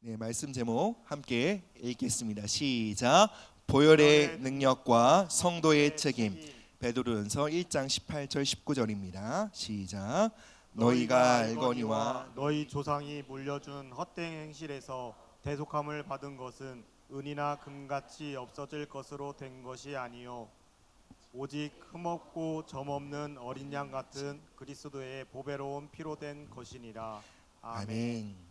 네, 말씀 제목 함께 읽겠습니다. 시작. 보혈의 능력과 성도의 책임. 베드로전서 1장 18절 19절입니다. 시작. 너희가 알거니와 너희 조상이 물려준 헛된 행실에서 대속함을 받은 것은 은이나 금같이 없어질 것으로 된 것이 아니요 오직 흠없고 점없는 어린 양 같은 그리스도의 보배로운 피로 된 것이니라. 아멘.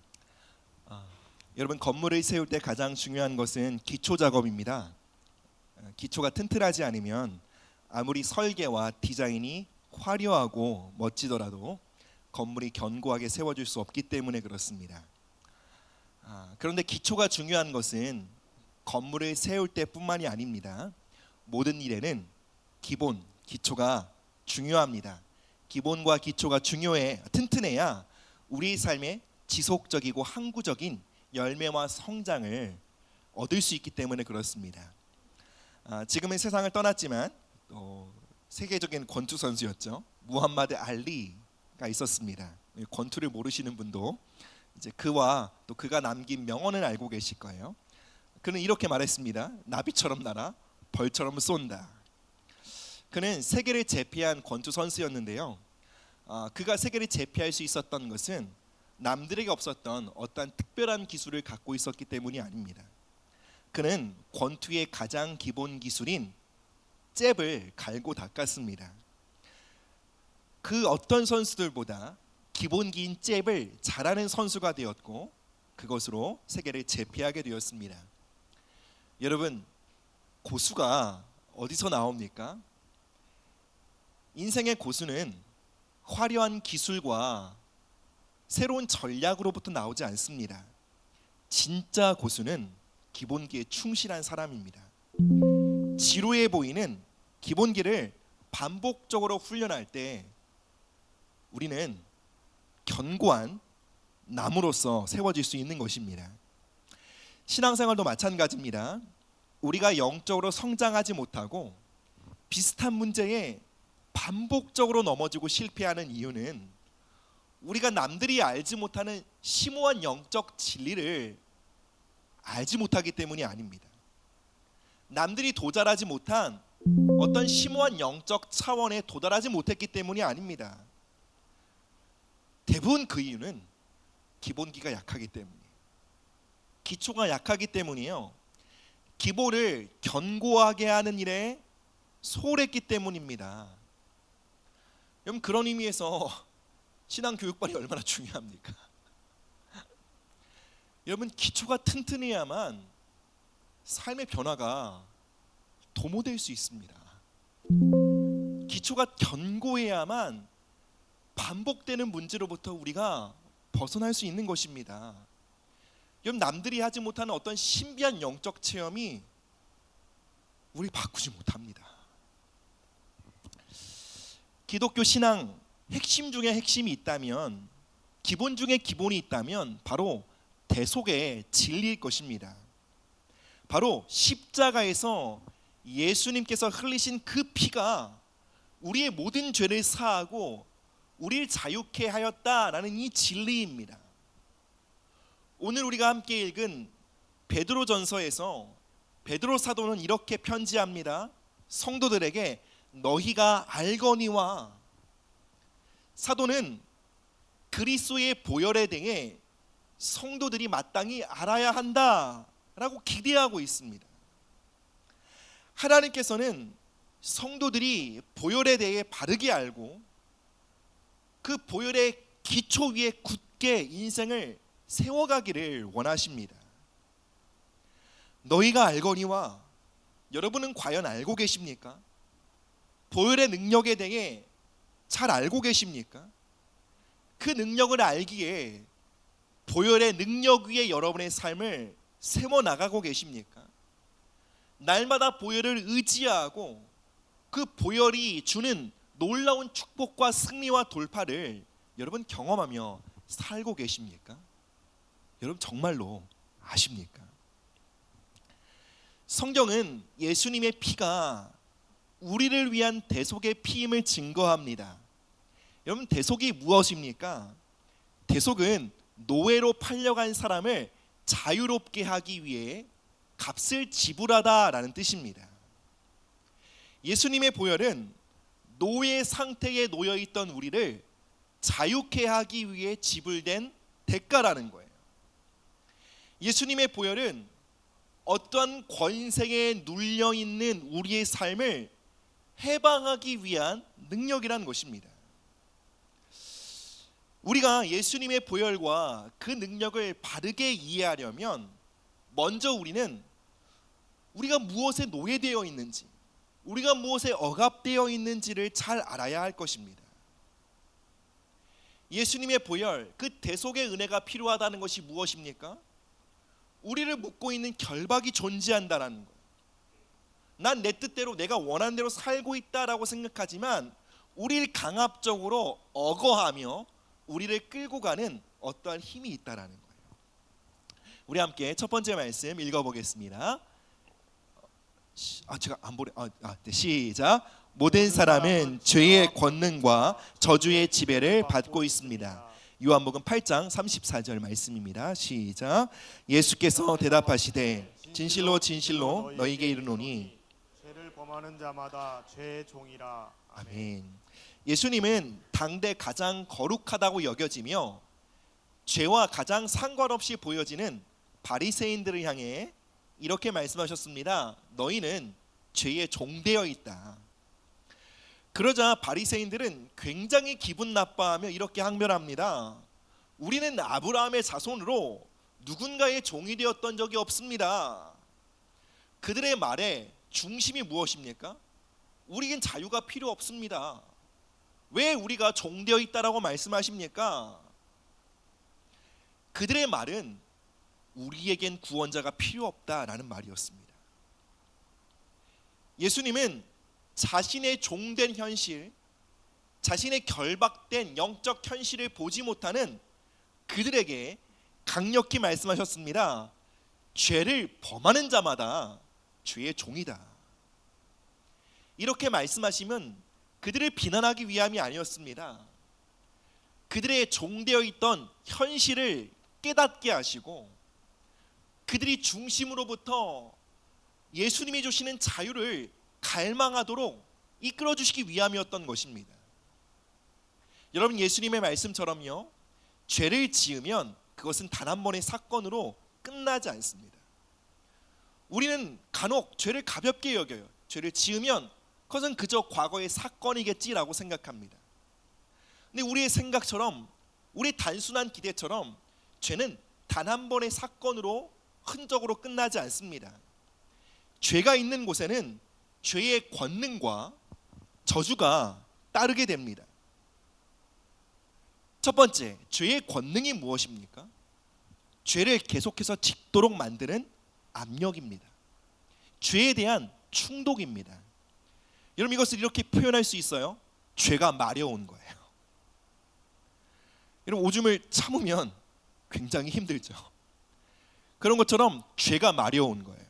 여러분, 건물을 세울 때 가장 중요한 것은 기초 작업입니다. 기초가 튼튼하지 않으면 아무리 설계와 디자인이 화려하고 멋지더라도 건물이 견고하게 세워질 수 없기 때문에 그렇습니다. 그런데 기초가 중요한 것은 건물을 세울 때뿐만이 아닙니다. 모든 일에는 기본, 기초가 중요합니다. 기본과 기초가 튼튼해야 우리의 삶에 지속적이고 항구적인 열매와 성장을 얻을 수 있기 때문에 그렇습니다. 지금은 세상을 떠났지만 세계적인 권투 선수였죠. 무함마드 알리가 있었습니다. 권투를 모르시는 분도 이제 그와 또 그가 남긴 명언을 알고 계실 거예요. 그는 이렇게 말했습니다. 나비처럼 날아 벌처럼 쏜다. 그는 세계를 제패한 권투 선수였는데요. 그가 세계를 제패할 수 있었던 것은 남들에게 없었던 어떠한 특별한 기술을 갖고 있었기 때문이 아닙니다. 그는 권투의 가장 기본 기술인 잽을 갈고 닦았습니다. 그 어떤 선수들보다 기본기인 잽을 잘하는 선수가 되었고 그것으로 세계를 제패하게 되었습니다. 여러분, 고수가 어디서 나옵니까? 인생의 고수는 화려한 기술과 새로운 전략으로부터 나오지 않습니다. 진짜 고수는 기본기에 충실한 사람입니다. 지루해 보이는 기본기를 반복적으로 훈련할 때 우리는 견고한 나무로서 세워질 수 있는 것입니다. 신앙생활도 마찬가지입니다. 우리가 영적으로 성장하지 못하고 비슷한 문제에 반복적으로 넘어지고 실패하는 이유는 우리가 남들이 알지 못하는 심오한 영적 진리를 알지 못하기 때문이 아닙니다. 남들이 도달하지 못한 어떤 심오한 영적 차원에 도달하지 못했기 때문이 아닙니다. 대부분 그 이유는 기본기가 약하기 때문이에요. 기초가 약하기 때문이에요. 기본을 견고하게 하는 일에 소홀했기 때문입니다. 여러분, 그런 의미에서 신앙교육반이 얼마나 중요합니까? 여러분, 기초가 튼튼해야만 삶의 변화가 도모될 수 있습니다. 기초가 견고해야만 반복되는 문제로부터 우리가 벗어날 수 있는 것입니다. 여러분, 남들이 하지 못하는 어떤 신비한 영적 체험이 우리 바꾸지 못합니다. 기독교 신앙 핵심 중에 핵심이 있다면, 기본 중에 기본이 있다면 바로 대속의 진리일 것입니다. 바로 십자가에서 예수님께서 흘리신 그 피가 우리의 모든 죄를 사하고 우리를 자유케 하였다라는 이 진리입니다. 오늘 우리가 함께 읽은 베드로전서에서 베드로 사도는 이렇게 편지합니다. 성도들에게 너희가 알거니와, 사도는 그리스도의 보혈에 대해 성도들이 마땅히 알아야 한다라고 기대하고 있습니다. 하나님께서는 성도들이 보혈에 대해 바르게 알고 그 보혈의 기초 위에 굳게 인생을 세워가기를 원하십니다. 너희가 알거니와, 여러분은 과연 알고 계십니까? 보혈의 능력에 대해 잘 알고 계십니까? 그 능력을 알기에 보혈의 능력 위에 여러분의 삶을 세워나가고 계십니까? 날마다 보혈을 의지하고 그 보혈이 주는 놀라운 축복과 승리와 돌파를 여러분 경험하며 살고 계십니까? 여러분 정말로 아십니까? 성경은 예수님의 피가 우리를 위한 대속의 피임을 증거합니다. 여러분, 대속이 무엇입니까? 대속은 노예로 팔려간 사람을 자유롭게 하기 위해 값을 지불하다라는 뜻입니다. 예수님의 보혈은 노예 상태에 놓여 있던 우리를 자유케 하기 위해 지불된 대가라는 거예요. 예수님의 보혈은 어떠한 권세에 눌려 있는 우리의 삶을 해방하기 위한 능력이라는 것입니다. 우리가 예수님의 보혈과 그 능력을 바르게 이해하려면 먼저 우리는 우리가 무엇에 노예되어 있는지, 우리가 무엇에 억압되어 있는지를 잘 알아야 할 것입니다. 예수님의 보혈, 그 대속의 은혜가 필요하다는 것이 무엇입니까? 우리를 묶고 있는 결박이 존재한다는 거예요. 난 내 뜻대로 내가 원하는 대로 살고 있다라고 생각하지만 우리를 강압적으로 억어하며 우리를 끌고 가는 어떠한 힘이 있다라는 거예요. 우리 함께 첫 번째 말씀 읽어보겠습니다. 제가 안 보래. 네, 시작. 모든 사람은 죄의 권능과 저주의 지배를 받고 있습니다. 요한복음 8장 34절 말씀입니다. 시작. 예수께서 대답하시되 진실로 진실로 너희에게 이르노니 죄를 범하는 자마다 죄의 종이라. 아멘. 예수님은 당대 가장 거룩하다고 여겨지며 죄와 가장 상관없이 보여지는 바리새인들을 향해 이렇게 말씀하셨습니다. 너희는 죄에 종되어 있다. 그러자 바리새인들은 굉장히 기분 나빠하며 이렇게 항변합니다. 우리는 아브라함의 자손으로 누군가의 종이 되었던 적이 없습니다. 그들의 말에 중심이 무엇입니까? 우리는 자유가 필요 없습니다. 왜 우리가 종되어 있다라고 말씀하십니까? 그들의 말은 우리에겐 구원자가 필요 없다라는 말이었습니다. 예수님은 자신의 종된 현실, 자신의 결박된 영적 현실을 보지 못하는 그들에게 강력히 말씀하셨습니다. 죄를 범하는 자마다 죄의 종이다. 이렇게 말씀하시면 그들을 비난하기 위함이 아니었습니다. 그들의 종되어 있던 현실을 깨닫게 하시고 그들이 중심으로부터 예수님이 주시는 자유를 갈망하도록 이끌어 주시기 위함이었던 것입니다. 여러분, 예수님의 말씀처럼요, 죄를 지으면 그것은 단 한 번의 사건으로 끝나지 않습니다. 우리는 간혹 죄를 가볍게 여겨요. 죄를 지으면 그것은 그저 과거의 사건이겠지라고 생각합니다. 근데 우리의 생각처럼, 우리 단순한 기대처럼 죄는 단 한 번의 사건으로 흔적으로 끝나지 않습니다. 죄가 있는 곳에는 죄의 권능과 저주가 따르게 됩니다. 첫 번째, 죄의 권능이 무엇입니까? 죄를 계속해서 짓도록 만드는 압력입니다. 죄에 대한 충독입니다. 여러분, 이것을 이렇게 표현할 수 있어요. 죄가 마려운 거예요. 여러분, 오줌을 참으면 굉장히 힘들죠. 그런 것처럼 죄가 마려운 거예요.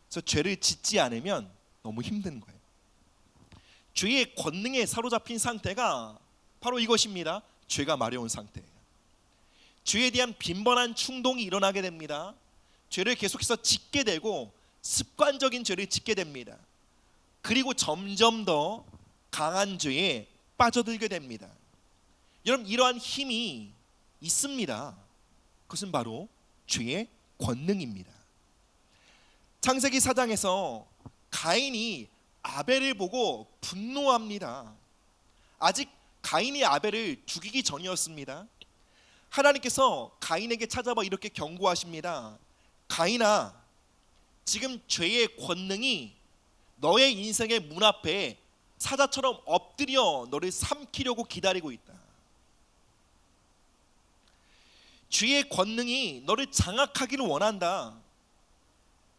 그래서 죄를 짓지 않으면 너무 힘든 거예요. 죄의 권능에 사로잡힌 상태가 바로 이것입니다. 죄가 마려운 상태예요. 죄에 대한 빈번한 충동이 일어나게 됩니다. 죄를 계속해서 짓게 되고 습관적인 죄를 짓게 됩니다. 그리고 점점 더 강한 죄에 빠져들게 됩니다. 여러분, 이러한 힘이 있습니다. 그것은 바로 죄의 권능입니다. 창세기 4장에서 가인이 아벨을 보고 분노합니다. 아직 가인이 아벨을 죽이기 전이었습니다. 하나님께서 가인에게 찾아와 이렇게 경고하십니다. 가인아, 지금 죄의 권능이 너의 인생의 문 앞에 사자처럼 엎드려 너를 삼키려고 기다리고 있다. 죄의 권능이 너를 장악하기를 원한다.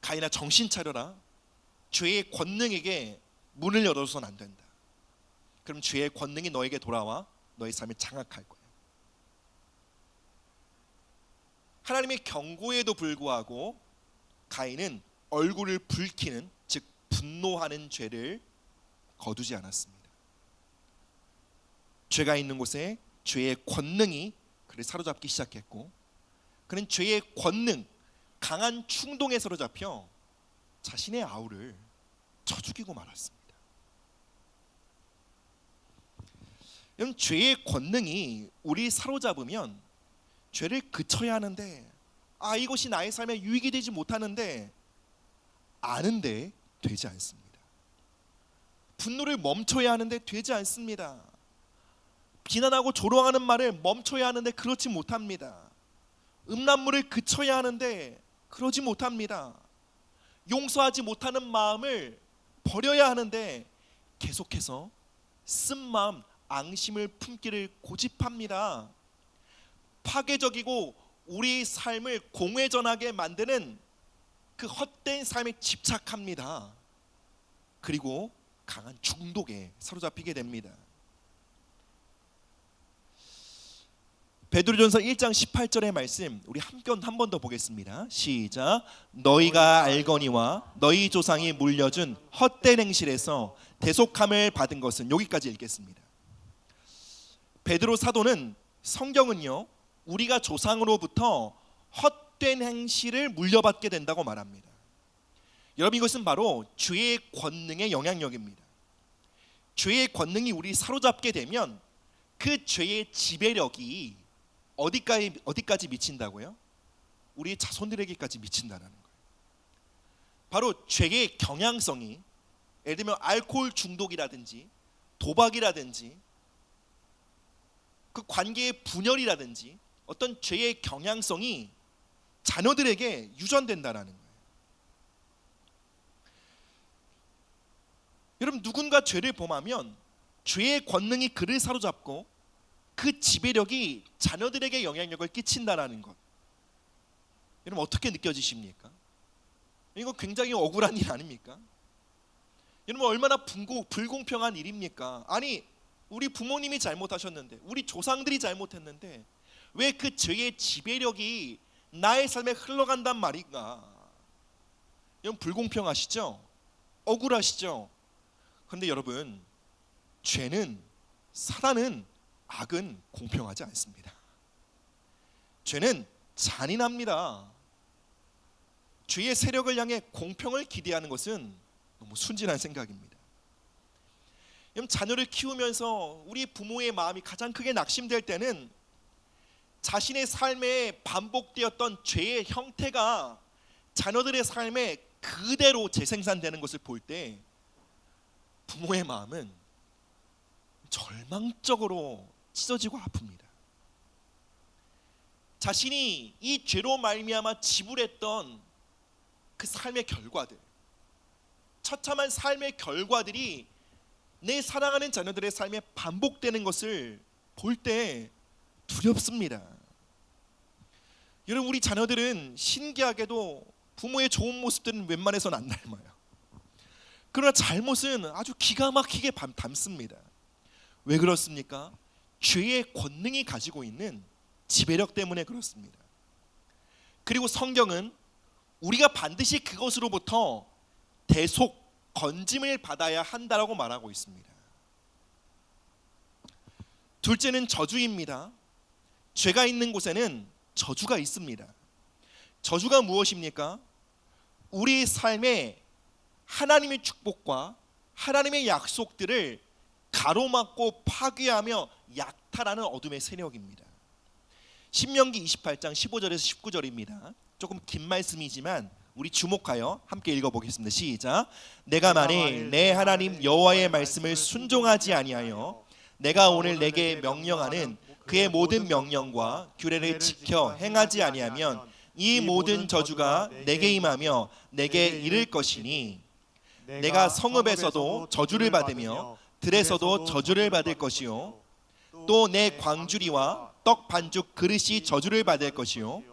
가인아, 정신 차려라. 죄의 권능에게 문을 열어서는 안 된다. 그럼 죄의 권능이 너에게 돌아와 너의 삶을 장악할 거야. 하나님의 경고에도 불구하고 가인은 얼굴을 붉히는, 즉 분노하는 죄를 거두지 않았습니다. 죄가 있는 곳에 죄의 권능이 그를 사로잡기 시작했고, 그는 죄의 권능, 강한 충동에 사로잡혀 자신의 아우를 쳐 죽이고 말았습니다. 여러분, 죄의 권능이 우리 사로잡으면 죄를 그쳐야 하는데, 이것이 나의 삶에 유익이 되지 못하는데 아는데 되지 않습니다. 분노를 멈춰야 하는데 되지 않습니다. 비난하고 조롱하는 말을 멈춰야 하는데 그렇지 못합니다. 음란물을 그쳐야 하는데 그러지 못합니다. 용서하지 못하는 마음을 버려야 하는데 계속해서 쓴마음, 앙심을 품기를 고집합니다. 파괴적이고 우리 삶을 공회전하게 만드는 그 헛된 삶에 집착합니다. 그리고 강한 중독에 사로잡히게 됩니다. 베드로전서 1장 18절의 말씀 우리 함께 한 번 더 보겠습니다. 시작. 너희가 알거니와 너희 조상이 물려준 헛된 행실에서 대속함을 받은 것은, 여기까지 읽겠습니다. 베드로 사도는 성경은요, 우리가 조상으로부터 헛된 행실을 물려받게 된다고 말합니다. 여러분, 이것은 바로 죄의 권능의 영향력입니다. 죄의 권능이 우리 사로잡게 되면 그 죄의 지배력이 어디까지 미친다고요? 우리 자손들에게까지 미친다는 거예요. 바로 죄의 경향성이, 예를 들면 알코올 중독이라든지 도박이라든지 그 관계의 분열이라든지 어떤 죄의 경향성이 자녀들에게 유전된다는 거예요. 여러분, 누군가 죄를 범하면 죄의 권능이 그를 사로잡고 그 지배력이 자녀들에게 영향력을 끼친다라는 것, 여러분 어떻게 느껴지십니까? 이거 굉장히 억울한 일 아닙니까? 여러분, 얼마나 불공평한 일입니까? 아니, 우리 부모님이 잘못하셨는데, 우리 조상들이 잘못했는데 왜 그 죄의 지배력이 나의 삶에 흘러간단 말인가? 여러분, 불공평하시죠? 억울하시죠? 그런데 여러분, 죄는, 사단은, 악은 공평하지 않습니다. 죄는 잔인합니다. 죄의 세력을 향해 공평을 기대하는 것은 너무 순진한 생각입니다. 자녀를 키우면서 우리 부모의 마음이 가장 크게 낙심될 때는 자신의 삶에 반복되었던 죄의 형태가 자녀들의 삶에 그대로 재생산되는 것을 볼 때 부모의 마음은 절망적으로 찢어지고 아픕니다. 자신이 이 죄로 말미암아 지불했던 그 삶의 결과들, 처참한 삶의 결과들이 내 사랑하는 자녀들의 삶에 반복되는 것을 볼 때 두렵습니다. 여러분, 우리 자녀들은 신기하게도 부모의 좋은 모습들은 웬만해서는 안 닮아요. 그러나 잘못은 아주 기가 막히게 닮습니다. 왜 그렇습니까? 죄의 권능이 가지고 있는 지배력 때문에 그렇습니다. 그리고 성경은 우리가 반드시 그것으로부터 대속, 건짐을 받아야 한다라고 말하고 있습니다. 둘째는 저주입니다. 죄가 있는 곳에는 저주가 있습니다. 저주가 무엇입니까? 우리 삶에 하나님의 축복과 하나님의 약속들을 가로막고 파괴하며 약탈하는 어둠의 세력입니다. 신명기 28장 15절에서 19절입니다. 조금 긴 말씀이지만 우리 주목하여 함께 읽어보겠습니다. 시작. 내가 만일 내 하나님 여호와의 말씀을 순종하지 아니하여 내가 오늘 내게 명령하는 그의 모든 명령과 규례를 지켜 행하지 아니하면 이 모든 저주가 내게 임하며 내게 이를 것이니 내가 성읍에서도 저주를 받으며 들에서도 저주를 받을 것이요 또 내 광주리와 떡 반죽 그릇이 저주를 받을 것이요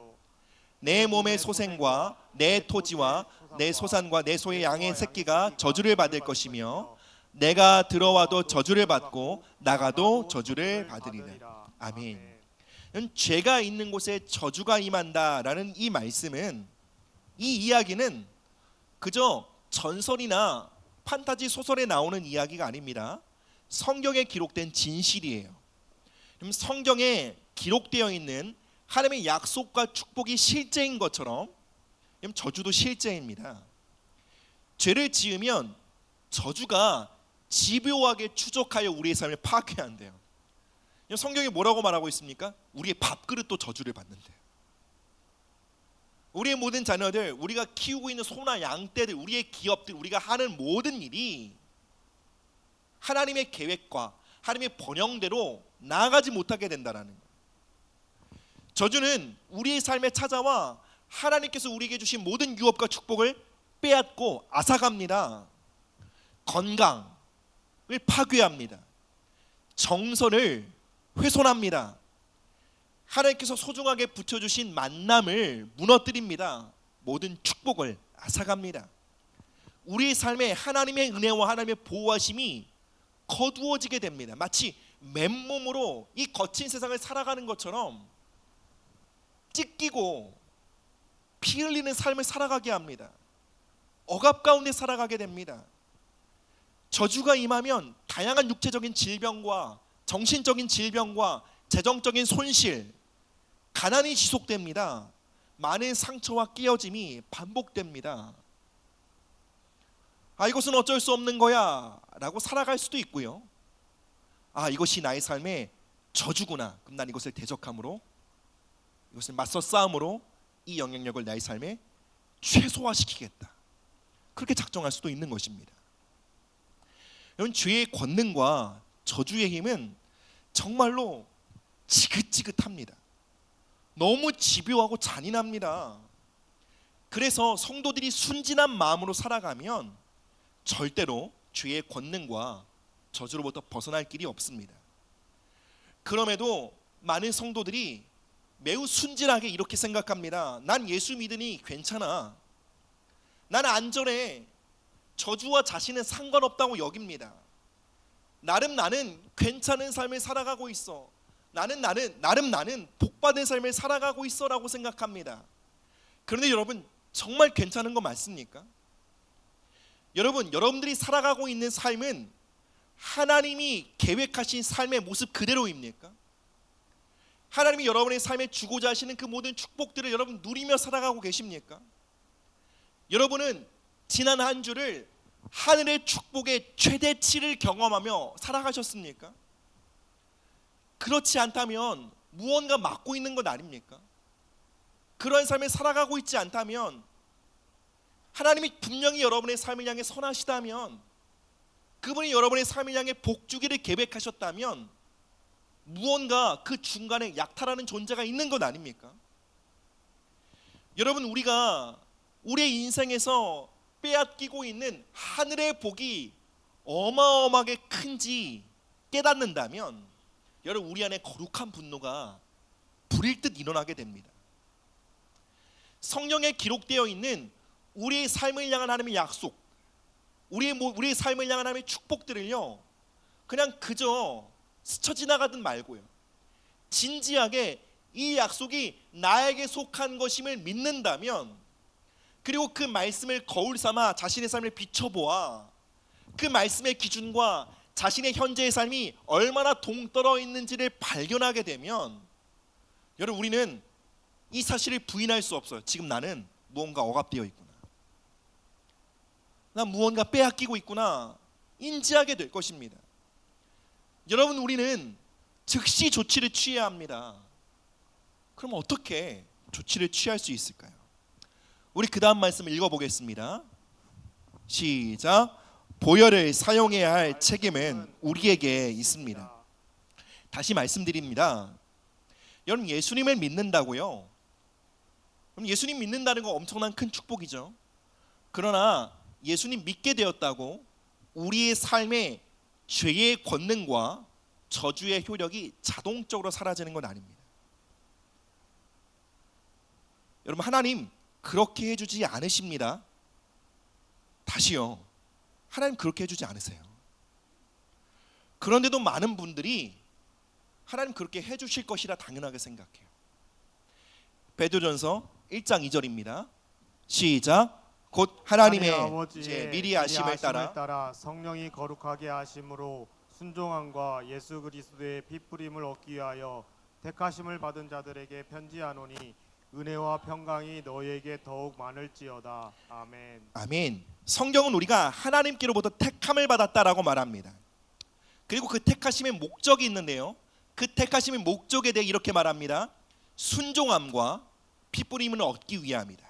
내 몸의 소생과 내 토지와 내 소산과 내 소의 양의 새끼가 저주를 받을 것이며 내가 들어와도 저주를 받고 나가도 저주를 받으리라. 아멘. 죄가 있는 곳에 저주가 임한다라는 이 말씀은, 이 이야기는 그저 전설이나 판타지 소설에 나오는 이야기가 아닙니다. 성경에 기록된 진실이에요. 그럼 성경에 기록되어 있는 하나님의 약속과 축복이 실제인 것처럼 저주도 실제입니다. 죄를 지으면 저주가 집요하게 추적하여 우리의 삶을 파괴한대요. 성경이 뭐라고 말하고 있습니까? 우리의 밥그릇도 저주를 받는데요. 우리의 모든 자녀들, 우리가 키우고 있는 소나 양떼들, 우리의 기업들, 우리가 하는 모든 일이 하나님의 계획과 하나님의 번영대로 나아가지 못하게 된다라는 거예요. 저주는 우리의 삶에 찾아와 하나님께서 우리에게 주신 모든 유업과 축복을 빼앗고 앗아갑니다. 건강을 파괴합니다. 정서를 훼손합니다. 하나님께서 소중하게 붙여주신 만남을 무너뜨립니다. 모든 축복을 앗아갑니다. 우리의 삶에 하나님의 은혜와 하나님의 보호하심이 거두어지게 됩니다. 마치 맨몸으로 이 거친 세상을 살아가는 것처럼 찢기고 피 흘리는 삶을 살아가게 합니다. 억압 가운데 살아가게 됩니다. 저주가 임하면 다양한 육체적인 질병과 정신적인 질병과 재정적인 손실, 가난이 지속됩니다. 많은 상처와 깨어짐이 반복됩니다. 이것은 어쩔 수 없는 거야 라고 살아갈 수도 있고요. 이것이 나의 삶의 저주구나. 그럼 난 이것을 대적함으로, 이것을 맞서 싸움으로 이 영향력을 나의 삶에 최소화시키겠다. 그렇게 작정할 수도 있는 것입니다. 여러분, 죄의 권능과 저주의 힘은 정말로 지긋지긋합니다. 너무 집요하고 잔인합니다. 그래서 성도들이 순진한 마음으로 살아가면 절대로 죄의 권능과 저주로부터 벗어날 길이 없습니다. 그럼에도 많은 성도들이 매우 순진하게 이렇게 생각합니다. 난 예수 믿으니 괜찮아. 난 안전해. 저주와 자신은 상관없다고 여깁니다. 나름 나는 괜찮은 삶을 살아가고 있어. 나름 나는 복받은 삶을 살아가고 있어라고 생각합니다. 그런데 여러분, 정말 괜찮은 거 맞습니까? 여러분들이 살아가고 있는 삶은 하나님이 계획하신 삶의 모습 그대로입니까? 하나님이 여러분의 삶에 주고자 하시는 그 모든 축복들을 여러분 누리며 살아가고 계십니까? 여러분은 지난 한 주를 하늘의 축복의 최대치를 경험하며 살아가셨습니까? 그렇지 않다면 무언가 막고 있는 것 아닙니까? 그러한 삶을 살아가고 있지 않다면, 하나님이 분명히 여러분의 삶을 향해 선하시다면, 그분이 여러분의 삶을 향해 복주기를 계획하셨다면 무언가 그 중간에 약탈하는 존재가 있는 것 아닙니까? 여러분, 우리가 우리의 인생에서 빼앗기고 있는 하늘의 복이 어마어마하게 큰지 깨닫는다면, 여러분, 우리 안에 거룩한 분노가 불일 듯 일어나게 됩니다. 성경에 기록되어 있는 우리의 삶을 향한 하나님의 약속, 우리의 삶을 향한 하나님의 축복들을요, 그냥 그저 스쳐 지나가든 말고요, 진지하게 이 약속이 나에게 속한 것임을 믿는다면, 그리고 그 말씀을 거울 삼아 자신의 삶을 비춰보아 그 말씀의 기준과 자신의 현재의 삶이 얼마나 동떨어 있는지를 발견하게 되면, 여러분, 우리는 이 사실을 부인할 수 없어요. 지금 나는 무언가 억압되어 있구나, 난 무언가 빼앗기고 있구나 인지하게 될 것입니다. 여러분, 우리는 즉시 조치를 취해야 합니다. 그럼 어떻게 조치를 취할 수 있을까요? 우리 그 다음 말씀을 읽어보겠습니다. 시작. 보혈을 사용해야 할 책임은 우리에게 있습니다. 다시 말씀드립니다. 여러분, 예수님을 믿는다고요? 그럼 예수님 믿는다는 거 엄청난 큰 축복이죠. 그러나 예수님 믿게 되었다고 우리의 삶에 죄의 권능과 저주의 효력이 자동적으로 사라지는 건 아닙니다. 여러분, 하나님 그렇게 해주지 않으십니다. 다시요, 하나님 그렇게 해주지 않으세요. 그런데도 많은 분들이 하나님 그렇게 해주실 것이라 당연하게 생각해요. 베드로전서 1장 2절입니다. 시작. 곧 하나님의 아버지의 미리 아심을 따라 성령이 거룩하게 하심으로 순종함과 예수 그리스도의 피 뿌림을 얻기 위하여 택하심을 받은 자들에게 편지하노니, 은혜와 평강이 너희에게 더욱 많을지어다. 아멘. 아멘. 성경은 우리가 하나님께로부터 택함을 받았다라고 말합니다. 그리고 그 택하심의 목적이 있는데요, 그 택하심의 목적에 대해 이렇게 말합니다. 순종함과 핏부림을 얻기 위함이다.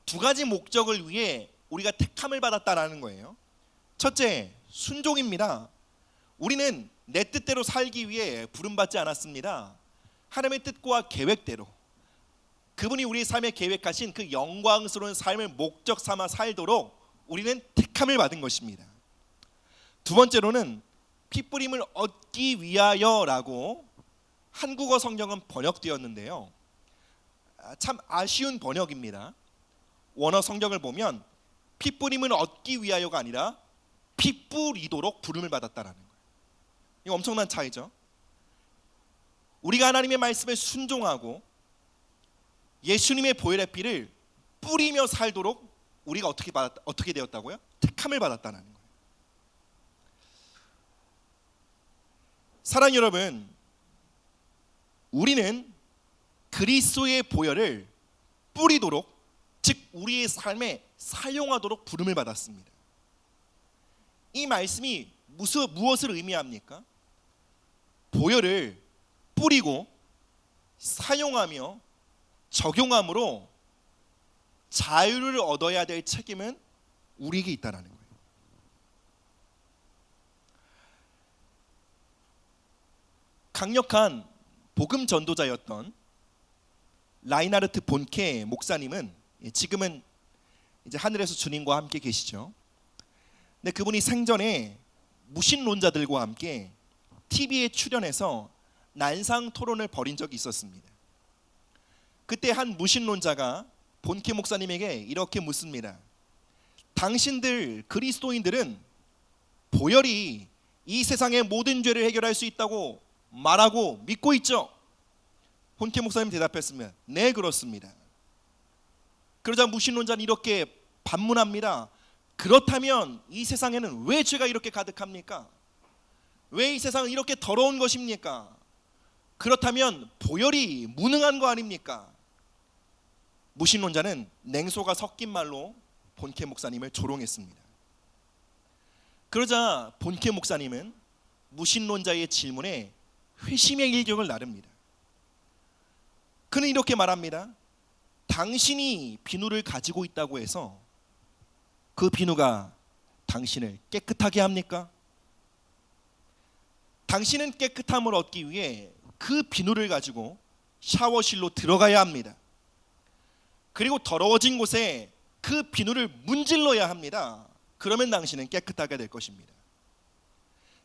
두 가지 목적을 위해 우리가 택함을 받았다라는 거예요. 첫째, 순종입니다. 우리는 내 뜻대로 살기 위해 부름받지 않았습니다. 하나님의 뜻과 계획대로, 그분이 우리 삶에 계획하신 그 영광스러운 삶을 목적 삼아 살도록 우리는 택함을 받은 것입니다. 두 번째로는 핏부림을 얻기 위하여라고 한국어 성경은 번역되었는데요, 참 아쉬운 번역입니다. 원어 성경을 보면 핏부림을 얻기 위하여가 아니라 핏부리도록 부름을 받았다라는 거예요. 이거 엄청난 차이죠. 우리가 하나님의 말씀에 순종하고 예수님의 보혈의 피를 뿌리며 살도록 우리가 어떻게 되었다고요? 택함을 받았다는 거예요. 사랑하는 여러분, 우리는 그리스도의 보혈을 뿌리도록, 즉 우리의 삶에 사용하도록 부름을 받았습니다. 이 말씀이 무엇을 의미합니까? 보혈을 뿌리고 사용하며 적용함으로 자유를 얻어야 될 책임은 우리에게 있다는 거예요. 강력한 복음 전도자였던 라인하르트 본케 목사님은 지금은 이제 하늘에서 주님과 함께 계시죠. 근데 그분이 생전에 무신론자들과 함께 TV에 출연해서 난상 토론을 벌인 적이 있었습니다. 그때 한 무신론자가 본케 목사님에게 이렇게 묻습니다. 당신들 그리스도인들은 보혈이 이 세상의 모든 죄를 해결할 수 있다고 말하고 믿고 있죠? 본케 목사님 대답했습니다. 네, 그렇습니다. 그러자 무신론자는 이렇게 반문합니다. 그렇다면 이 세상에는 왜 죄가 이렇게 가득합니까? 왜 이 세상은 이렇게 더러운 것입니까? 그렇다면 보혈이 무능한 거 아닙니까? 무신론자는 냉소가 섞인 말로 본케 목사님을 조롱했습니다. 그러자 본케 목사님은 무신론자의 질문에 회심의 일격을 나릅니다. 그는 이렇게 말합니다. 당신이 비누를 가지고 있다고 해서 그 비누가 당신을 깨끗하게 합니까? 당신은 깨끗함을 얻기 위해 그 비누를 가지고 샤워실로 들어가야 합니다. 그리고 더러워진 곳에 그 비누를 문질러야 합니다. 그러면 당신은 깨끗하게 될 것입니다.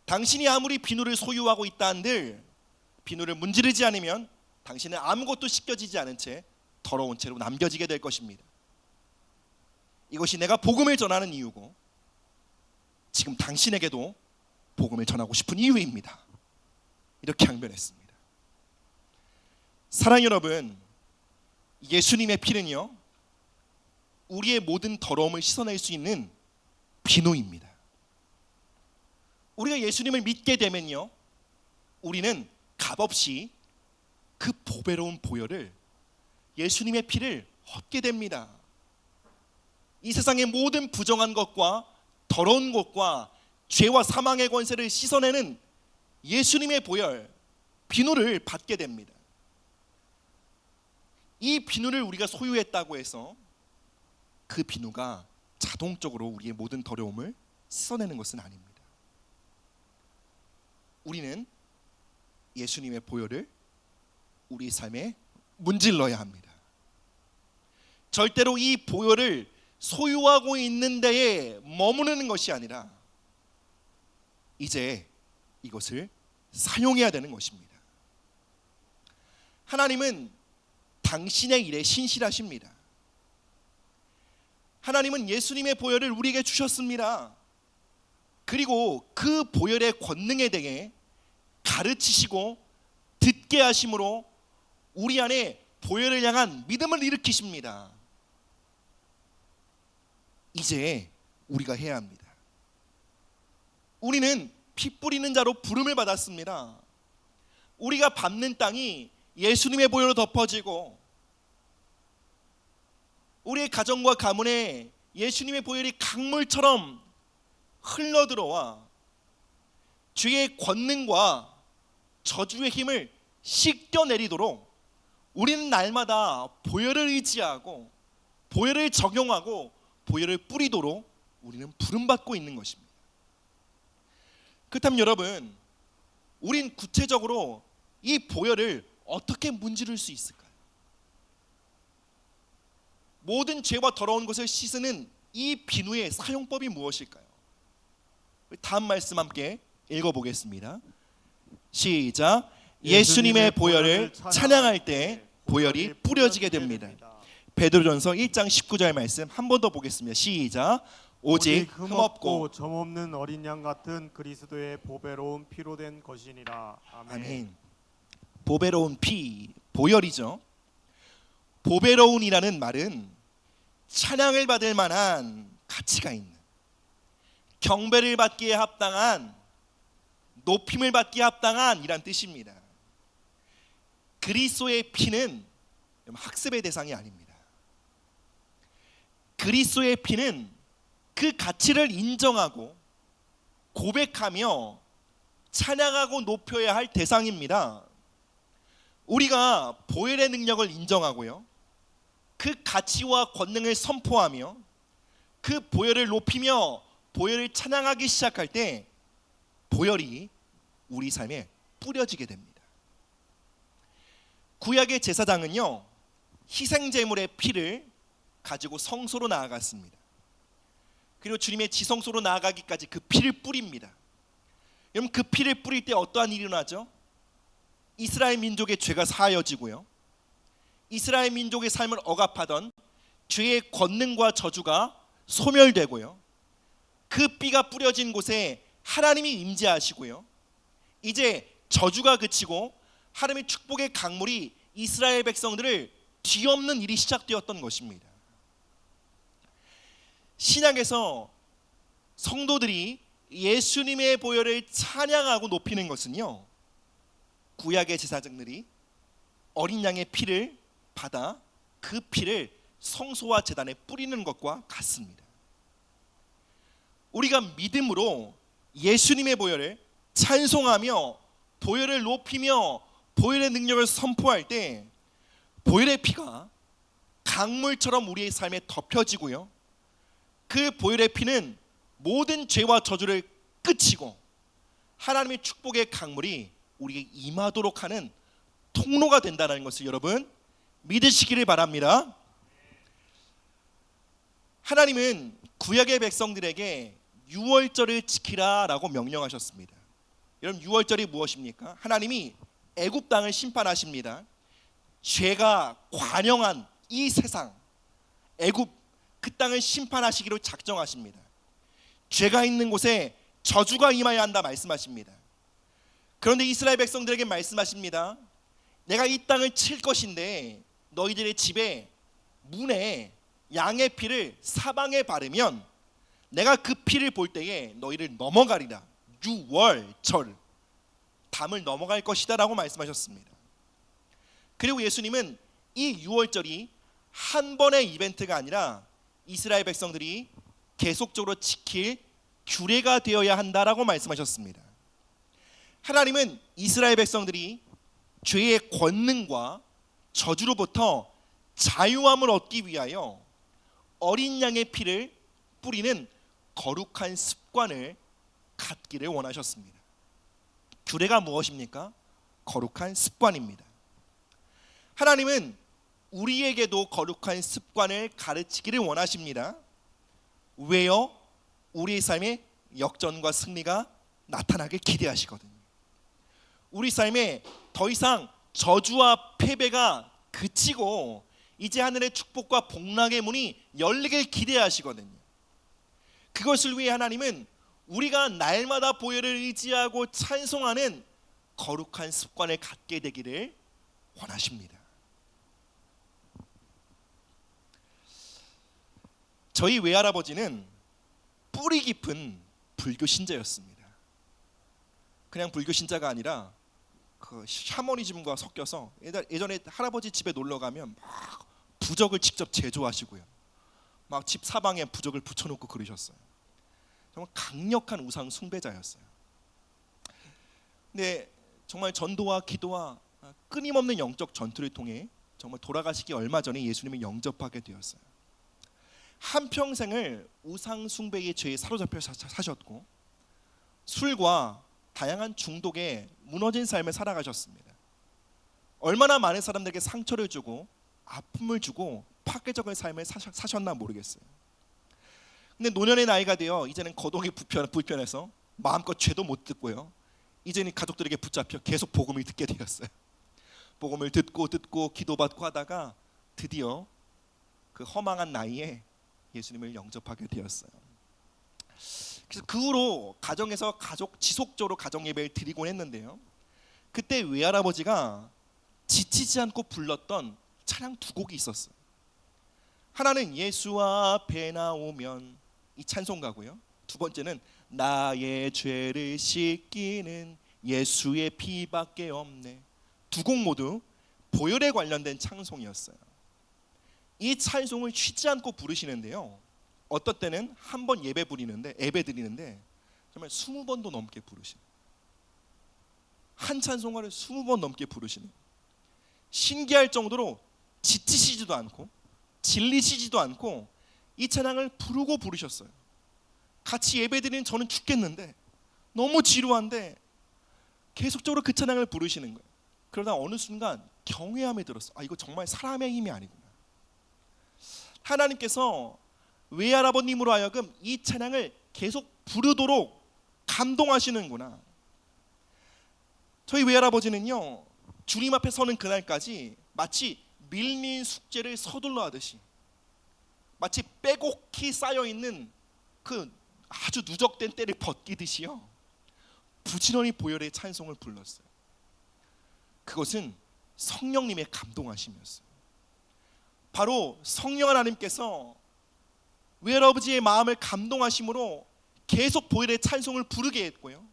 당신이 아무리 비누를 소유하고 있다 한들 비누를 문지르지 않으면 당신은 아무것도 씻겨지지 않은 채 더러운 채로 남겨지게 될 것입니다. 이것이 내가 복음을 전하는 이유고 지금 당신에게도 복음을 전하고 싶은 이유입니다. 이렇게 항변했습니다. 사랑하는 여러분, 예수님의 피는요, 우리의 모든 더러움을 씻어낼 수 있는 비누입니다. 우리가 예수님을 믿게 되면요, 우리는 값없이 그 보배로운 보혈을, 예수님의 피를 얻게 됩니다. 이 세상의 모든 부정한 것과 더러운 것과 죄와 사망의 권세를 씻어내는 예수님의 보혈, 비누를 받게 됩니다. 이 비누를 우리가 소유했다고 해서 그 비누가 자동적으로 우리의 모든 더러움을 씻어내는 것은 아닙니다. 우리는 예수님의 보혈을 우리 삶에 문질러야 합니다. 절대로 이 보혈을 소유하고 있는 데에 머무르는 것이 아니라 이제 이것을 사용해야 되는 것입니다. 하나님은 당신의 일에 신실하십니다. 하나님은 예수님의 보혈을 우리에게 주셨습니다. 그리고 그 보혈의 권능에 대해 가르치시고 듣게 하심으로 우리 안에 보혈을 향한 믿음을 일으키십니다. 이제 우리가 해야 합니다. 우리는 피 뿌리는 자로 부름을 받았습니다. 우리가 밟는 땅이 예수님의 보혈로 덮어지고 우리의 가정과 가문에 예수님의 보혈이 강물처럼 흘러들어와 주의 권능과 저주의 힘을 씻겨내리도록 우리는 날마다 보혈을 의지하고 보혈을 적용하고 보혈을 뿌리도록 우리는 부름받고 있는 것입니다. 그렇다면 여러분, 우린 구체적으로 이 보혈을 어떻게 문지를 수 있을까요? 모든 죄와 더러운 것을 씻는 이 비누의 사용법이 무엇일까요? 다음 말씀 함께 읽어보겠습니다. 시작. 예수님의 보혈을 찬양할 때 보혈이 뿌려지게 됩니다. 베드로전서 1장 19절 말씀 한 번 더 보겠습니다. 시작. 오직 흠없고 점 없는 어린 양 같은 그리스도의 보배로운 피로 된 것이니라. 아멘. 아멘. 보배로운 피, 보혈이죠. 보배로운이라는 말은 찬양을 받을 만한 가치가 있는, 경배를 받기에 합당한, 높임을 받기에 합당한 이란 뜻입니다. 그리스도의 피는 학습의 대상이 아닙니다. 그리스도의 피는 그 가치를 인정하고 고백하며 찬양하고 높여야 할 대상입니다. 우리가 보혈의 능력을 인정하고요, 그 가치와 권능을 선포하며 그 보혈을 높이며 보혈을 찬양하기 시작할 때 보혈이 우리 삶에 뿌려지게 됩니다. 구약의 제사장은요, 희생제물의 피를 가지고 성소로 나아갔습니다. 그리고 주님의 지성소로 나아가기까지 그 피를 뿌립니다. 여러분, 그 피를 뿌릴 때 어떠한 일이 일어나죠? 이스라엘 민족의 죄가 사하여지고요, 이스라엘 민족의 삶을 억압하던 죄의 권능과 저주가 소멸되고요, 그 피가 뿌려진 곳에 하나님이 임재하시고요, 이제 저주가 그치고 하나님의 축복의 강물이 이스라엘 백성들을 뒤엎는 일이 시작되었던 것입니다. 신약에서 성도들이 예수님의 보혈을 찬양하고 높이는 것은요, 구약의 제사장들이 어린 양의 피를 받아 그 피를 성소와 제단에 뿌리는 것과 같습니다. 우리가 믿음으로 예수님의 보혈을 찬송하며 보혈을 높이며 보혈의 능력을 선포할 때 보혈의 피가 강물처럼 우리의 삶에 덮여지고요, 그 보혈의 피는 모든 죄와 저주를 끝이고 하나님의 축복의 강물이 우리에게 임하도록 하는 통로가 된다는 것을 여러분 믿으시기를 바랍니다. 하나님은 구약의 백성들에게 유월절을 지키라 라고 명령하셨습니다. 여러분, 유월절이 무엇입니까? 하나님이 애굽 땅을 심판하십니다. 죄가 관영한 이 세상, 애굽 그 땅을 심판하시기로 작정하십니다. 죄가 있는 곳에 저주가 임하여야 한다 말씀하십니다. 그런데 이스라엘 백성들에게 말씀하십니다. 내가 이 땅을 칠 것인데 너희들의 집에 문에 양의 피를 사방에 바르면 내가 그 피를 볼 때에 너희를 넘어가리라. 유월절, 담을 넘어갈 것이다 라고 말씀하셨습니다. 그리고 예수님은 이 유월절이 한 번의 이벤트가 아니라 이스라엘 백성들이 계속적으로 지킬 규례가 되어야 한다라고 말씀하셨습니다. 하나님은 이스라엘 백성들이 죄의 권능과 저주로부터 자유함을 얻기 위하여 어린 양의 피를 뿌리는 거룩한 습관을 갖기를 원하셨습니다. 규례가 무엇입니까? 거룩한 습관입니다. 하나님은 우리에게도 거룩한 습관을 가르치기를 원하십니다. 왜요? 우리의 삶에 역전과 승리가 나타나길 기대하시거든요. 우리 삶에 더 이상 저주와 패배가 그치고 이제 하늘의 축복과 복락의 문이 열리길 기대하시거든요. 그것을 위해 하나님은 우리가 날마다 보혈을 의지하고 찬송하는 거룩한 습관을 갖게 되기를 원하십니다. 저희 외할아버지는 뿌리 깊은 불교 신자였습니다. 그냥 불교 신자가 아니라 그 샤머니즘과 섞여서 예전에 할아버지 집에 놀러 가면 막 부적을 직접 제조하시고요, 막 집 사방에 부적을 붙여놓고 그러셨어요. 정말 강력한 우상 숭배자였어요. 근데 정말 전도와 기도와 끊임없는 영적 전투를 통해 정말 돌아가시기 얼마 전에 예수님을 영접하게 되었어요. 한평생을 우상 숭배의 죄에 사로잡혀 사셨고 술과 다양한 중독에 무너진 삶을 살아가셨습니다. 얼마나 많은 사람들에게 상처를 주고 아픔을 주고 파괴적인 삶을 사셨나 모르겠어요. 근데 노년의 나이가 되어 이제는 거동이 불편해서 마음껏 죄도 못 듣고요. 이제는 가족들에게 붙잡혀 계속 복음을 듣게 되었어요. 복음을 듣고 기도받고 하다가 드디어 그 허망한 나이에 예수님을 영접하게 되었어요. 그래서 그 후로 가정에서 지속적으로 가정 예배를 드리곤 했는데요. 그때 외할아버지가 지치지 않고 불렀던 찬양 두 곡이 있었어요. 하나는 예수 앞에 나오면 이 찬송가고요. 두 번째는 나의 죄를 씻기는 예수의 피밖에 없네. 두 곡 모두 보혈에 관련된 찬송이었어요. 이 찬송을 쉬지 않고 부르시는데요. 어떤 때는 한 번 예배 드리는데 정말 20번도 넘게 부르시는, 한 찬송가를 20번 넘게 부르시는, 신기할 정도로 지치시지도 않고 질리시지도 않고 이 찬양을 부르셨어요. 같이 예배드리는 저는 죽겠는데, 너무 지루한데 계속적으로 그 찬양을 부르시는 거예요. 그러다 어느 순간 경외함이 들었어. 이거 정말 사람의 힘이 아니구나. 하나님께서 외할아버님으로 하여금 이 찬양을 계속 부르도록 감동하시는구나. 저희 외할아버지는요, 주님 앞에 서는 그날까지 마치 밀린 숙제를 서둘러 하듯이, 마치 빼곡히 쌓여있는 그 아주 누적된 때를 벗기듯이요, 부지런히 보혈의 찬송을 불렀어요. 그것은 성령님의 감동하심이었어요. 바로 성령 하나님께서 외할아버지의 마음을 감동하심으로 계속 보혈의 찬송을 부르게 했고요,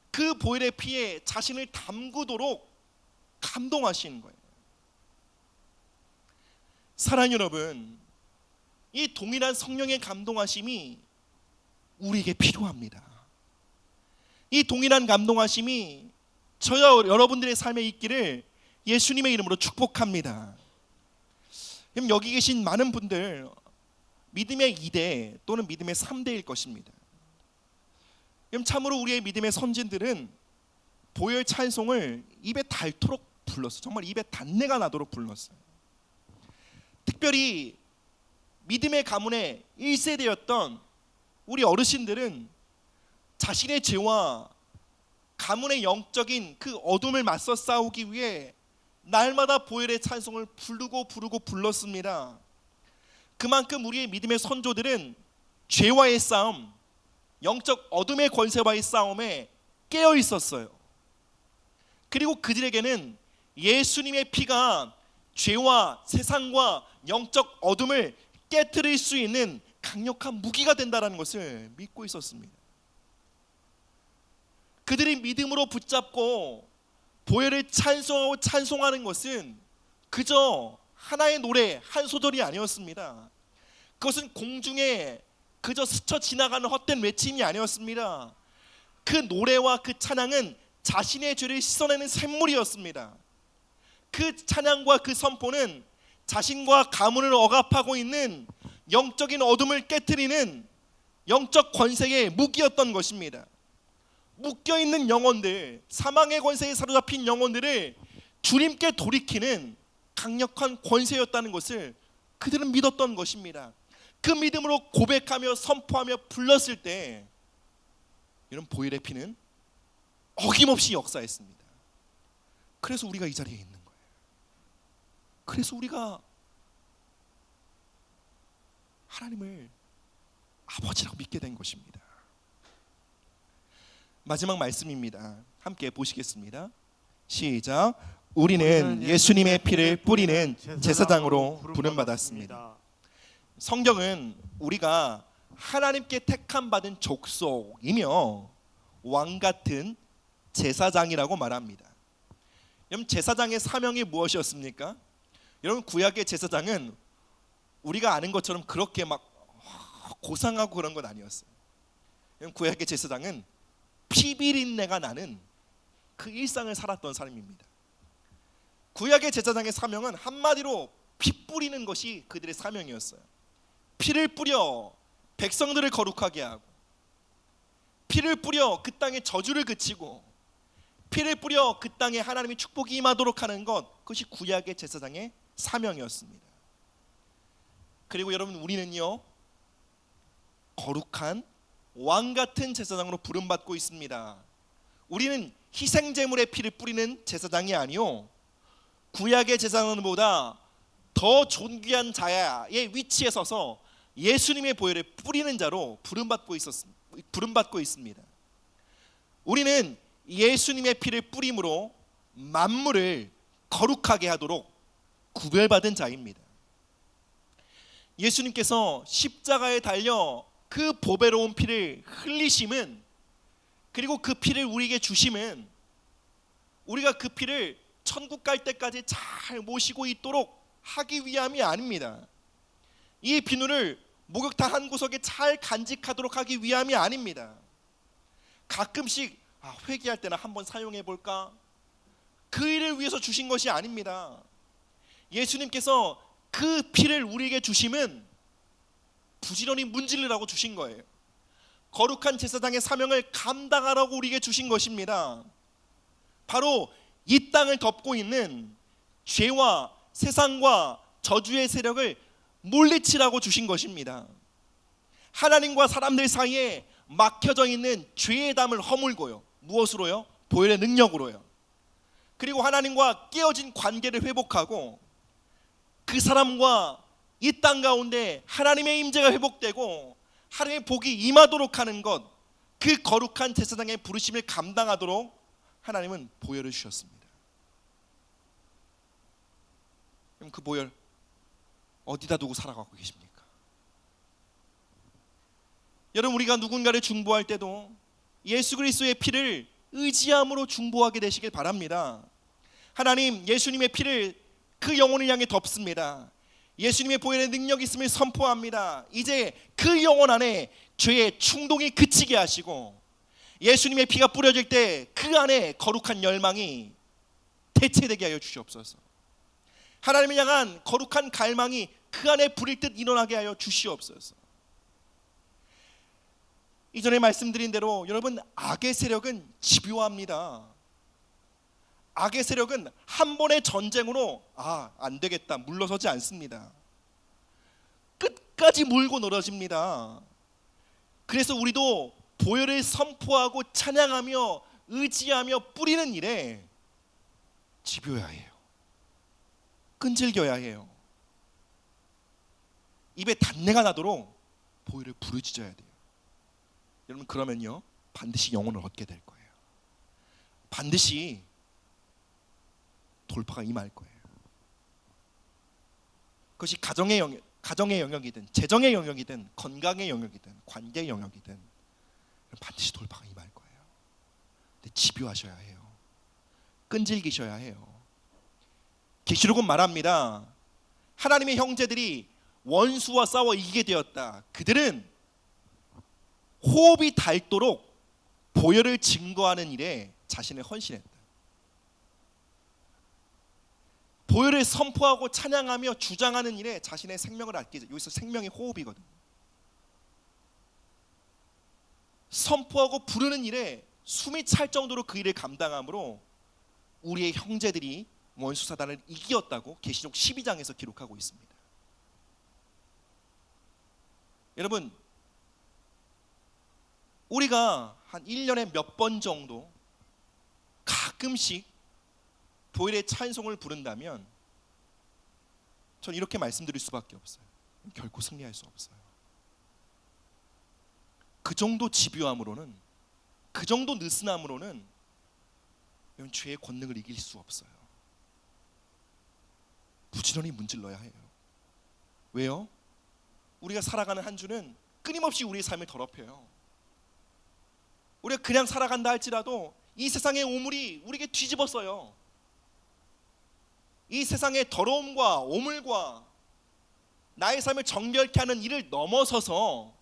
그 보혈의 피에 자신을 담그도록 감동하신 거예요. 사랑하는 여러분, 이 동일한 성령의 감동하심이 우리에게 필요합니다. 이 동일한 감동하심이 저와 여러분들의 삶에 있기를 예수님의 이름으로 축복합니다. 그럼 여기 계신 많은 분들 믿음의 2대 또는 믿음의 3대일 것입니다. 그럼 참으로 우리의 믿음의 선진들은 보혈 찬송을 입에 닳도록 불렀어요. 정말 입에 단내가 나도록 불렀어요. 특별히 믿음의 가문의 1세대였던 우리 어르신들은 자신의 죄와 가문의 영적인 그 어둠을 맞서 싸우기 위해 날마다 보혈의 찬송을 부르고 불렀습니다. 그만큼 우리의 믿음의 선조들은 죄와의 싸움, 영적 어둠의 권세와의 싸움에 깨어 있었어요. 그리고 그들에게는 예수님의 피가 죄와 세상과 영적 어둠을 깨트릴 수 있는 강력한 무기가 된다는 것을 믿고 있었습니다. 그들이 믿음으로 붙잡고 보혈을 찬송하고 찬송하는 것은 그저 하나의 노래, 한 소절이 아니었습니다. 그것은 공중에 그저 스쳐 지나가는 헛된 외침이 아니었습니다. 그 노래와 그 찬양은 자신의 죄를 씻어내는 샘물이었습니다. 그 찬양과 그 선포는 자신과 가문을 억압하고 있는 영적인 어둠을 깨트리는 영적 권세의 무기였던 것입니다. 묶여있는 영혼들, 사망의 권세에 사로잡힌 영혼들을 주님께 돌이키는 강력한 권세였다는 것을 그들은 믿었던 것입니다. 그 믿음으로 고백하며 선포하며 불렀을 때 이런 보혈의 피는 어김없이 역사했습니다. 그래서 우리가 이 자리에 있는 거예요. 그래서 우리가 하나님을 아버지라고 믿게 된 것입니다. 마지막 말씀입니다. 함께 보시겠습니다. 시작. 우리는 예수님의 피를 뿌리는 제사장으로 부름받았습니다. 성경은 우리가 하나님께 택함 받은 족속이며 왕 같은 제사장이라고 말합니다. 여러분, 제사장의 사명이 무엇이었습니까? 여러분, 구약의 제사장은 우리가 아는 것처럼 그렇게 막 고상하고 그런 건 아니었어요. 구약의 제사장은 피비린내가 나는 그 일상을 살았던 사람입니다. 구약의 제사장의 사명은 한마디로 피 뿌리는 것이 그들의 사명이었어요. 피를 뿌려 백성들을 거룩하게 하고, 피를 뿌려 그 땅에 저주를 그치고, 피를 뿌려 그 땅에 하나님의 축복이 임하도록 하는 것, 그것이 구약의 제사장의 사명이었습니다. 그리고 여러분, 우리는요 거룩한 왕 같은 제사장으로 부름받고 있습니다. 우리는 희생제물의 피를 뿌리는 제사장이 아니요, 구약의 제사장보다 더 존귀한 자의 위치에 서서 예수님의 보혈을 뿌리는 자로 부름받고 있습니다. 우리는 예수님의 피를 뿌림으로 만물을 거룩하게 하도록 구별받은 자입니다. 예수님께서 십자가에 달려 그 보배로운 피를 흘리심은, 그리고 그 피를 우리에게 주심은, 우리가 그 피를 천국 갈 때까지 잘 모시고 있도록 하기 위함이 아닙니다. 이 비누를 목욕탕 한 구석에 잘 간직하도록 하기 위함이 아닙니다. 가끔씩 회개할 때나 한번 사용해 볼까, 그 일을 위해서 주신 것이 아닙니다. 예수님께서 그 피를 우리에게 주심은 부지런히 문지르라고 주신 거예요. 거룩한 제사장의 사명을 감당하라고 우리에게 주신 것입니다. 바로 이 땅을 덮고 있는 죄와 세상과 저주의 세력을 물리치라고 주신 것입니다. 하나님과 사람들 사이에 막혀져 있는 죄의 담을 허물고요. 무엇으로요? 보혈의 능력으로요. 그리고 하나님과 깨어진 관계를 회복하고, 그 사람과 이 땅 가운데 하나님의 임재가 회복되고 하나님의 복이 임하도록 하는 것, 그 거룩한 제사장의 부르심을 감당하도록 하나님은 보혈을 주셨습니다. 그럼 그 보혈 어디다 두고 살아가고 계십니까? 여러분, 우리가 누군가를 중보할 때도 예수 그리스도의 피를 의지함으로 중보하게 되시길 바랍니다. 하나님, 예수님의 피를 그 영혼을 향해 덮습니다. 예수님의 보혈의 능력이 있음을 선포합니다. 이제 그 영혼 안에 죄의 충동이 그치게 하시고, 예수님의 피가 뿌려질 때 그 안에 거룩한 열망이 대체되게 하여 주시옵소서. 하나님을 향한 거룩한 갈망이 그 안에 불일 듯 일어나게 하여 주시옵소서. 이전에 말씀드린 대로 여러분, 악의 세력은 집요합니다. 악의 세력은 한 번의 전쟁으로 안 되겠다 물러서지 않습니다. 끝까지 물고 늘어집니다. 그래서 우리도 보혈을 선포하고 찬양하며 의지하며 뿌리는 일에 집요해야 해요. 끈질겨야 해요. 입에 단내가 나도록 보혈을 부르짖어야 돼요. 여러분, 그러면요 반드시 영혼을 얻게 될 거예요. 반드시 돌파가 임할 거예요. 그것이 가정의 영역이든, 재정의 영역이든, 건강의 영역이든, 관계의 영역이든 반드시 돌파가 임할 거예요. 근데 집요하셔야 해요. 끈질기셔야 해요. 계시록은 말합니다. 하나님의 형제들이 원수와 싸워 이기게 되었다. 그들은 호흡이 닳도록 보혈을 증거하는 일에 자신을 헌신했다. 보혈을 선포하고 찬양하며 주장하는 일에 자신의 생명을 아끼자. 여기서 생명이 호흡이거든요. 선포하고 부르는 일에 숨이 찰 정도로 그 일을 감당함으로 우리의 형제들이 원수 사단을 이겼다고 계시록 12장에서 기록하고 있습니다. 여러분, 우리가 한 1년에 몇 번 정도 가끔씩 보혈의 찬송을 부른다면 저는 이렇게 말씀드릴 수밖에 없어요. 결코 승리할 수 없어요. 그 정도 집요함으로는, 그 정도 느슨함으로는 죄의 권능을 이길 수 없어요. 부지런히 문질러야 해요. 왜요? 우리가 살아가는 한 주는 끊임없이 우리의 삶을 더럽혀요. 우리가 그냥 살아간다 할지라도 이 세상의 오물이 우리에게 뒤집었어요. 이 세상의 더러움과 오물과 나의 삶을 정결케 하는 일을 넘어서서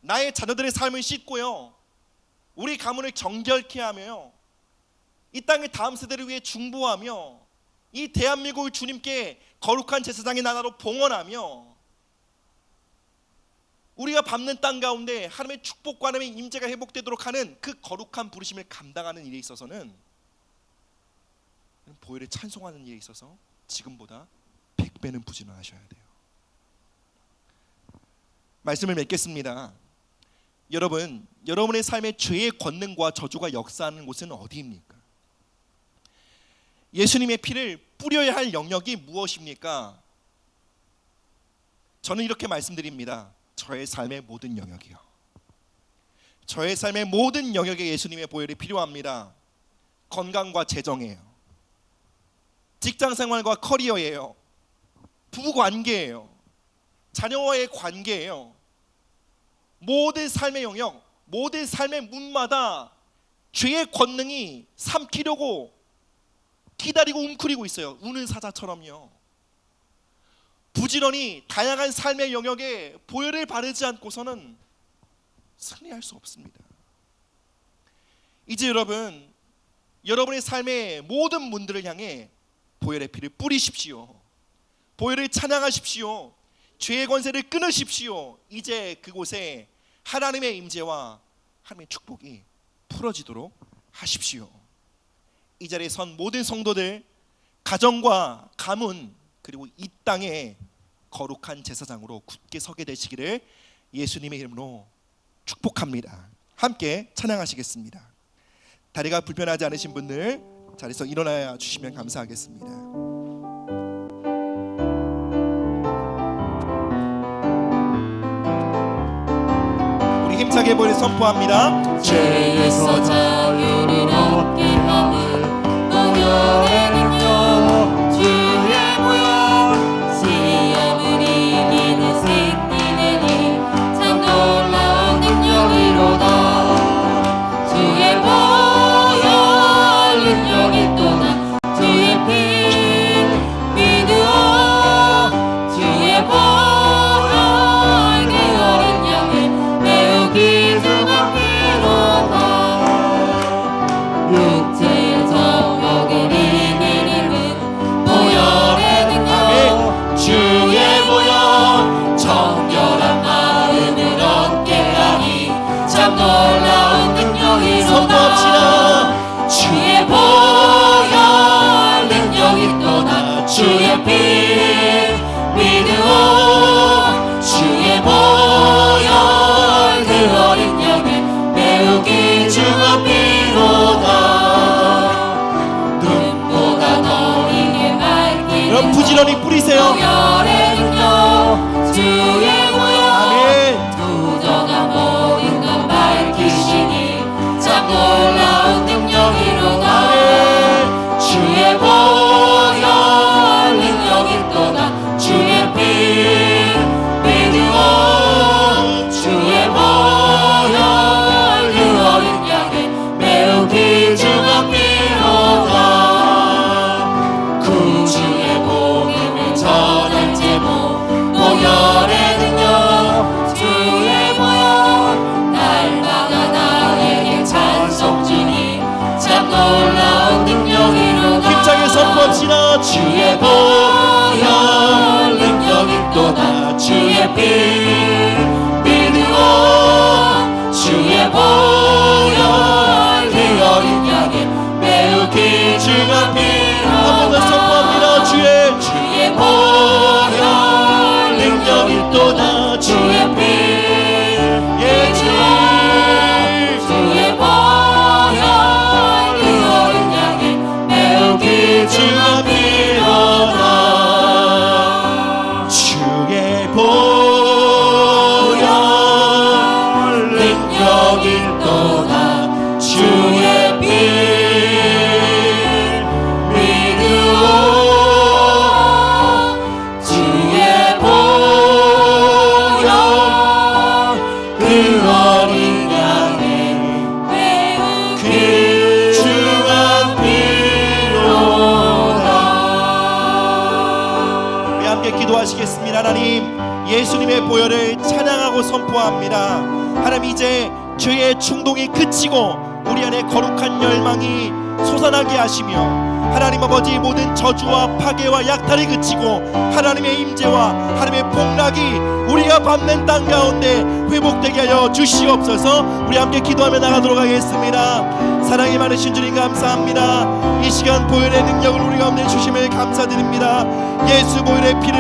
나의 자녀들의 삶을 씻고요, 우리 가문을 정결케 하며 이 땅의 다음 세대를 위해 중보하며 이 대한민국을 주님께 거룩한 제사장의 나라로 봉헌하며 우리가 밟는 땅 가운데 하나님의 축복과 하나님의 임재가 회복되도록 하는 그 거룩한 부르심을 감당하는 일에 있어서는, 보혈을 찬송하는 일에 있어서 지금보다 100배는 부지런하셔야 돼요. 말씀을 맺겠습니다. 여러분, 여러분의 삶에 죄의 권능과 저주가 역사하는 곳은 어디입니까? 예수님의 피를 뿌려야 할 영역이 무엇입니까? 저는 이렇게 말씀드립니다. 저의 삶의 모든 영역이요, 저의 삶의 모든 영역에 예수님의 보혈이 필요합니다. 건강과 재정이에요, 직장생활과 커리어예요, 부부관계예요, 자녀와의 관계예요. 모든 삶의 영역, 모든 삶의 문마다 죄의 권능이 삼키려고 기다리고 웅크리고 있어요. 우는 사자처럼요. 부지런히 다양한 삶의 영역에 보혈을 바르지 않고서는 승리할 수 없습니다. 이제 여러분, 여러분의 삶의 모든 문들을 향해 보혈의 피를 뿌리십시오. 보혈을 찬양하십시오. 죄의 권세를 끊으십시오. 이제 그곳에 하나님의 임재와 하나님의 축복이 풀어지도록 하십시오. 이 자리에 선 모든 성도들, 가정과 가문, 그리고 이 땅에 거룩한 제사장으로 굳게 서게 되시기를 예수님의 이름으로 축복합니다. 함께 찬양하시겠습니다. 다리가 불편하지 않으신 분들 자리에서 일어나 주시면 감사하겠습니다. 힘차게 보혈을 선포합니다. 죄에서 자유를 얻게 하는 보혈의 능력, 주의 보혈, 시험을 이기는 생기는 힘, 참 놀라운 능력이로다. 주의 보혈 능력이 또한 주의 피 믿으오. 주의 보혈 그 어린 양을 기수가 필요다. 육체의 정욕을 이기는 보혈의 능력, 주의 보혈, 정결한 마음을 얻게 하니 참 놀라운 능력이로다. 주의 보혈 능력이 또다. 주의 피 믿으오. 주의 보혈 그 어린 양을 메우기 주가 필요다. 눈보다 더 이게 밝히는 여러분 부지런히 뿌리세요. 보혈의 능력, 주의 보혈, 아멘. 부정한 모든 것 밝히시니 참 놀라운 능력이로다. 주의 보혈 능력이 또다. 주의 피 믿으오. 주의 보혈 그 어린 양을 메우기 주가 필요다. 구주의 복음을 전할 제목, 보혈의 능력, 주의 보혈, 날마다 나에게 찬송 주니 참 놀라운 능력이로다. 힘차게 선포합시다. 주의 보혈 능력이 또다. 주의 피 믿으오. 주의 보혈 그 어린 양을 메우기 주가 필요하다. 한 번 더 선포합니다. 주의 보혈 능력이 또다. 주의 피 주의 보혈 그 어린 양을 메우기 주가 필요하다. 주의 보혈 찬양하고 선포합니다. 하나님, 이제 죄의 충동이 그치고 우리 안에 거룩한 열망이 솟아나게 하시며 하나님 아버지, 모든 저주와 파괴와 약탈이 그치고 하나님의 임재와 하나님의 복락이 우리가 밟는 땅 가운데 회복되게 하여 주시옵소서. 우리 함께 기도하며 나가도록 하겠습니다. 사랑이 많으신 주님 감사합니다. 이 시간 보혈의 능력을 우리 가운데 주심을 감사드립니다. 예수 보혈의 피를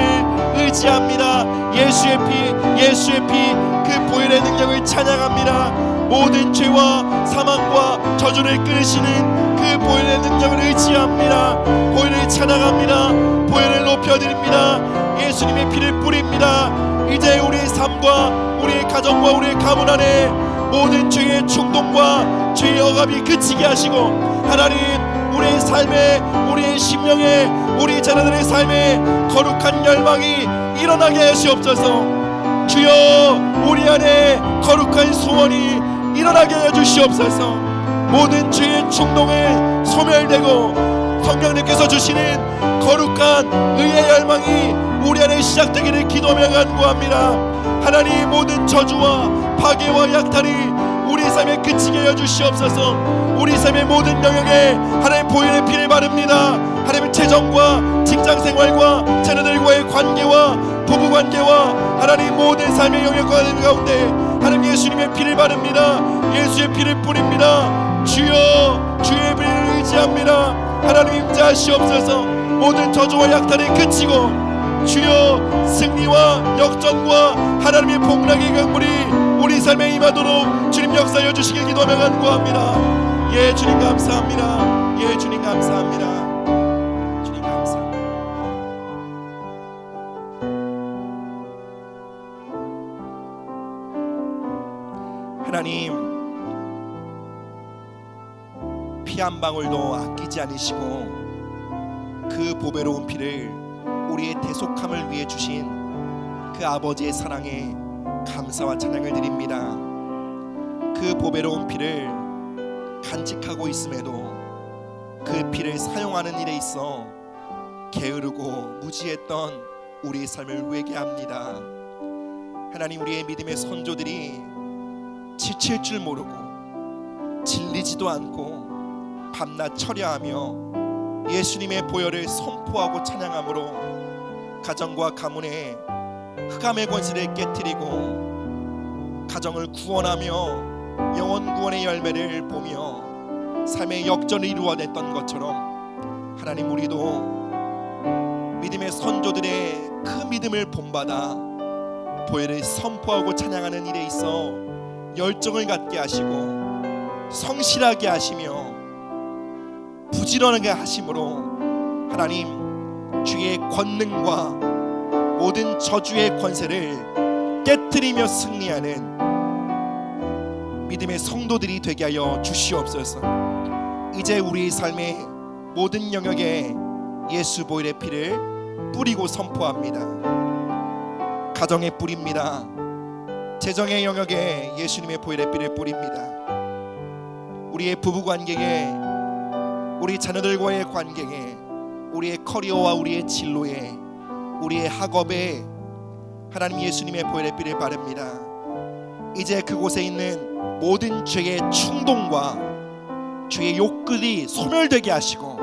의지합니다. 예수의 피, 그 보혈의 능력을 찬양합니다. 모든 죄와 사망과 저주를 끊으시는 그 보혈의 능력을 의지합니다. 보혈을 찬양합니다. 보혈을 높여드립니다. 예수님의 피를 뿌립니다. 이제 우리의 삶과 우리의 가정과 우리의 가문 안에 모든 죄의 충동과 죄의 억압이 그치게 하시고 하나님, 우리의 삶에, 우리의 심령에, 우리 자녀들의 삶에 거룩한 열망이 일어나게 하시옵소서. 주여, 우리 안에 거룩한 소원이 일어나게 하여 주시옵소서. 모든 죄의 충동에 소멸되고 성령님께서 주시는 거룩한 의의 열망이 우리 안에 시작되기를 기도하며 간구합니다. 하나님, 모든 저주와 파괴와 약탈이 우리 삶에 그치게 하여 주시옵소서. 우리 삶의 모든 영역에 하나님 보혈의 피를 바릅니다. 하나님의 재정과 직장생활과 자녀들과의 관계와 부부관계와 하나님 모든 삶의 영역 가운데 하나님 예수님의 피를 바릅니다. 예수의 피를 뿌립니다. 주여, 주의 피를 의지합니다. 하나님 임재하시옵소서. 모든 저주와 약탈이 그치고 주여, 승리와 역전과 하나님의 복락의 강물이 우리 삶에 임하도록 주님 역사하여 주시길 기도하며 간구합니다. 예, 주님 감사합니다. 예, 주님 감사합니다. 주님 감사합니다. 하나님, 피 한 방울도 아끼지 않으시고 그 보배로운 피를 우리의 대속함을 위해 주신 그 아버지의 사랑에 감사와 찬양을 드립니다. 그 보배로운 피를 간직하고 있음에도 그 피를 사용하는 일에 있어 게으르고 무지했던 우리의 삶을 회개합니다. 하나님, 우리의 믿음의 선조들이 지칠 줄 모르고 질리지도 않고 밤낮 철야하며 예수님의 보혈을 선포하고 찬양함으로 가정과 가문에 흑암의 권세를 깨뜨리고 가정을 구원하며 영원 구원의 열매를 보며 삶의 역전을 이루어냈던 것처럼 하나님, 우리도 믿음의 선조들의 그 믿음을 본받아 보혈을 선포하고 찬양하는 일에 있어 열정을 갖게 하시고 성실하게 하시며 부지런하게 하심으로 하나님, 주의 권능과 모든 저주의 권세를 깨뜨리며 승리하는 믿음의 성도들이 되게 하여 주시옵소서. 이제 우리 삶의 모든 영역에 예수 보혈의 피를 뿌리고 선포합니다. 가정에 뿌립니다. 재정의 영역에 예수님의 보혈의 피를 뿌립니다. 우리의 부부관계에, 우리 자녀들과의 관계에, 우리의 커리어와 우리의 진로에, 우리의 학업에 하나님 예수님의 보혈의 피를 바릅니다. 이제 그곳에 있는 모든 죄의 충동과 죄의 욕구들이 소멸되게 하시고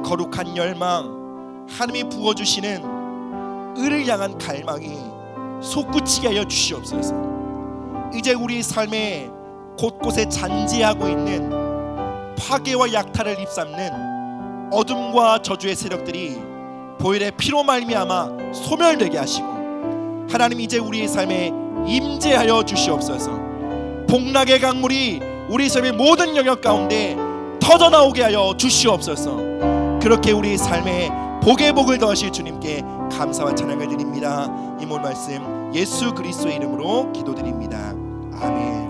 거룩한 열망, 하나님이 부어주시는 의를 향한 갈망이 솟구치게 하여 주시옵소서. 이제 우리 삶에 곳곳에 잔재하고 있는 파괴와 약탈을 입삼는 어둠과 저주의 세력들이 보혈의 피로 말미암아 소멸되게 하시고 하나님, 이제 우리의 삶에 임재하여 주시옵소서. 복락의 강물이 우리 삶의 모든 영역 가운데 터져나오게 하여 주시옵소서. 그렇게 우리 삶에 복의 복을 더하실 주님께 감사와 찬양을 드립니다. 이 모든 말씀 예수 그리스도의 이름으로 기도드립니다. 아멘.